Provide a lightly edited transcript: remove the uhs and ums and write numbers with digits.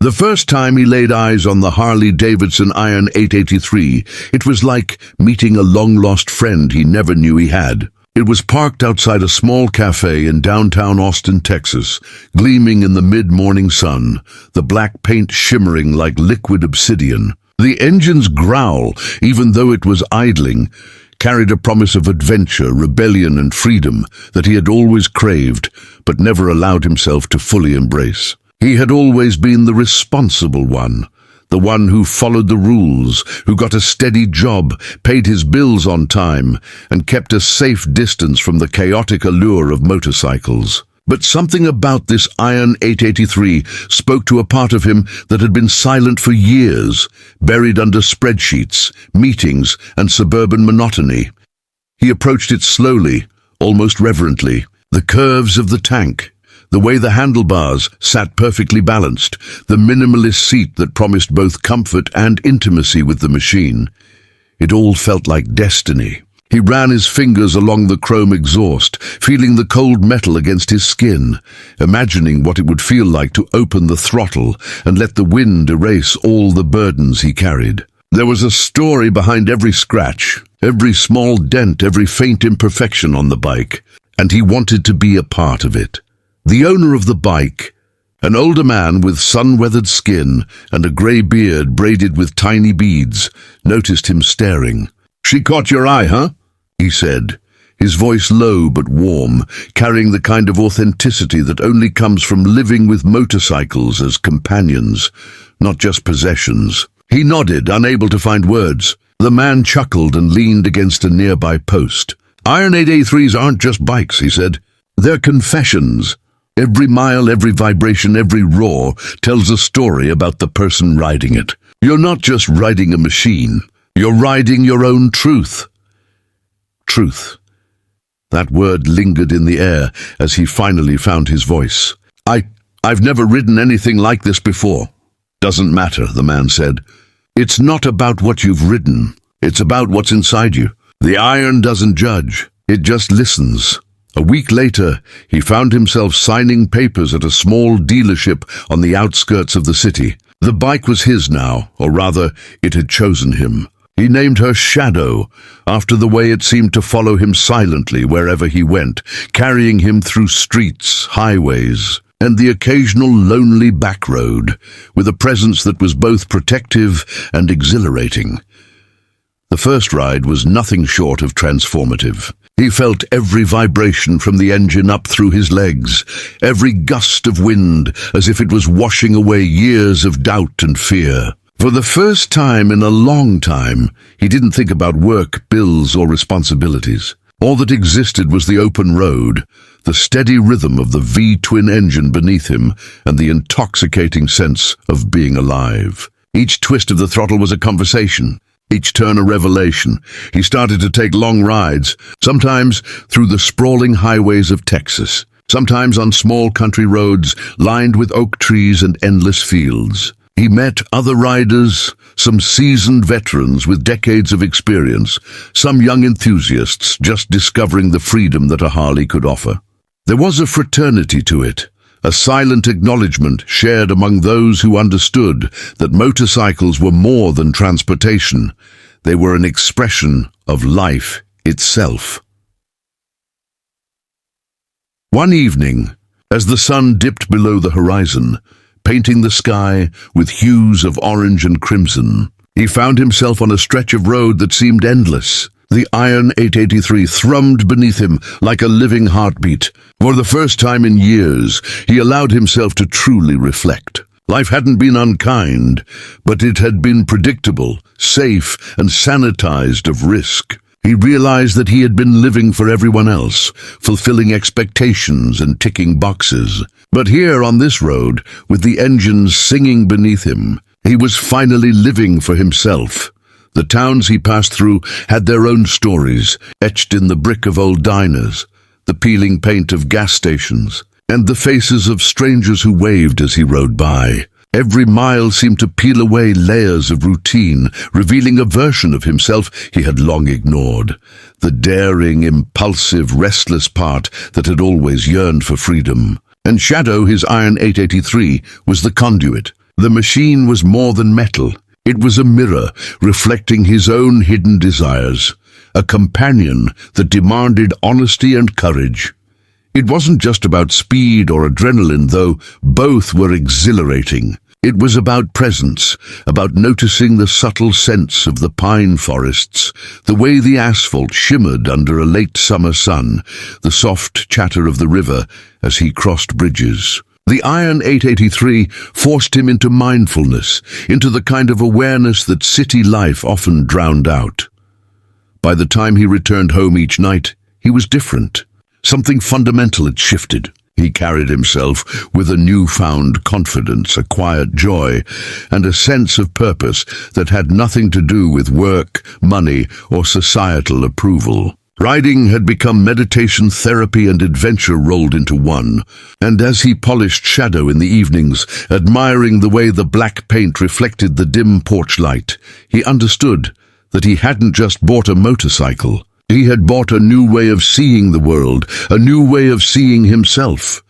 The first time he laid eyes on the Harley-Davidson Iron 883, it was like meeting a long-lost friend he never knew he had. It was parked outside a small cafe in downtown Austin, Texas, gleaming in the mid-morning sun, the black paint shimmering like liquid obsidian. The engine's growl, even though it was idling, carried a promise of adventure, rebellion, and freedom that he had always craved, but never allowed himself to fully embrace. He had always been the responsible one, the one who followed the rules, who got a steady job, paid his bills on time, and kept a safe distance from the chaotic allure of motorcycles. But something about this Iron 883 spoke to a part of him that had been silent for years, buried under spreadsheets, meetings, and suburban monotony. He approached it slowly, almost reverently. The curves of the tank, the way the handlebars sat perfectly balanced, the minimalist seat that promised both comfort and intimacy with the machine. It all felt like destiny. He ran his fingers along the chrome exhaust, feeling the cold metal against his skin, imagining what it would feel like to open the throttle and let the wind erase all the burdens he carried. There was a story behind every scratch, every small dent, every faint imperfection on the bike, and he wanted to be a part of it. The owner of the bike, an older man with sun-weathered skin and a grey beard braided with tiny beads, noticed him staring. "She caught your eye, huh?" he said, his voice low but warm, carrying the kind of authenticity that only comes from living with motorcycles as companions, not just possessions. He nodded, unable to find words. The man chuckled and leaned against a nearby post. "Iron 883s aren't just bikes," he said. "They're confessions. Every mile, every vibration, every roar tells a story about the person riding it. You're not just riding a machine. You're riding your own truth." Truth. That word lingered in the air as he finally found his voice. I've never ridden anything like this before." "Doesn't matter," the man said. "It's not about what you've ridden. It's about what's inside you. The iron doesn't judge. It just listens." A week later, he found himself signing papers at a small dealership on the outskirts of the city. The bike was his now, or rather, it had chosen him. He named her Shadow, after the way it seemed to follow him silently wherever he went, carrying him through streets, highways, and the occasional lonely back road, with a presence that was both protective and exhilarating. The first ride was nothing short of transformative. He felt every vibration from the engine up through his legs, every gust of wind as if it was washing away years of doubt and fear. For the first time in a long time, he didn't think about work, bills, or responsibilities. All that existed was the open road, the steady rhythm of the V-twin engine beneath him, and the intoxicating sense of being alive. Each twist of the throttle was a conversation, each turn a revelation. He started to take long rides, sometimes through the sprawling highways of Texas, sometimes on small country roads lined with oak trees and endless fields. He met other riders, some seasoned veterans with decades of experience, some young enthusiasts just discovering the freedom that a Harley could offer. There was a fraternity to it, a silent acknowledgement shared among those who understood that motorcycles were more than transportation. They were an expression of life itself. One evening, as the sun dipped below the horizon, painting the sky with hues of orange and crimson, he found himself on a stretch of road that seemed endless. The Iron 883 thrummed beneath him like a living heartbeat. For the first time in years, he allowed himself to truly reflect. Life hadn't been unkind, but it had been predictable, safe, and sanitized of risk. He realized that he had been living for everyone else, fulfilling expectations and ticking boxes. But here on this road, with the engines singing beneath him, he was finally living for himself. The towns he passed through had their own stories, etched in the brick of old diners, the peeling paint of gas stations, and the faces of strangers who waved as he rode by. Every mile seemed to peel away layers of routine, revealing a version of himself he had long ignored. The daring, impulsive, restless part that had always yearned for freedom. And Shadow, his Iron 883, was the conduit. The machine was more than metal. It was a mirror reflecting his own hidden desires, a companion that demanded honesty and courage. It wasn't just about speed or adrenaline, though both were exhilarating. It was about presence, about noticing the subtle scents of the pine forests, the way the asphalt shimmered under a late summer sun, the soft chatter of the river as he crossed bridges. The Iron 883 forced him into mindfulness, into the kind of awareness that city life often drowned out. By the time he returned home each night, he was different. Something fundamental had shifted. He carried himself with a newfound confidence, a quiet joy, and a sense of purpose that had nothing to do with work, money, or societal approval. Riding had become meditation, therapy, and adventure rolled into one, and as he polished shadow in the evenings, admiring the way the black paint reflected the dim porch light, he understood that he hadn't just bought a motorcycle. He had bought a new way of seeing the world, a new way of seeing himself.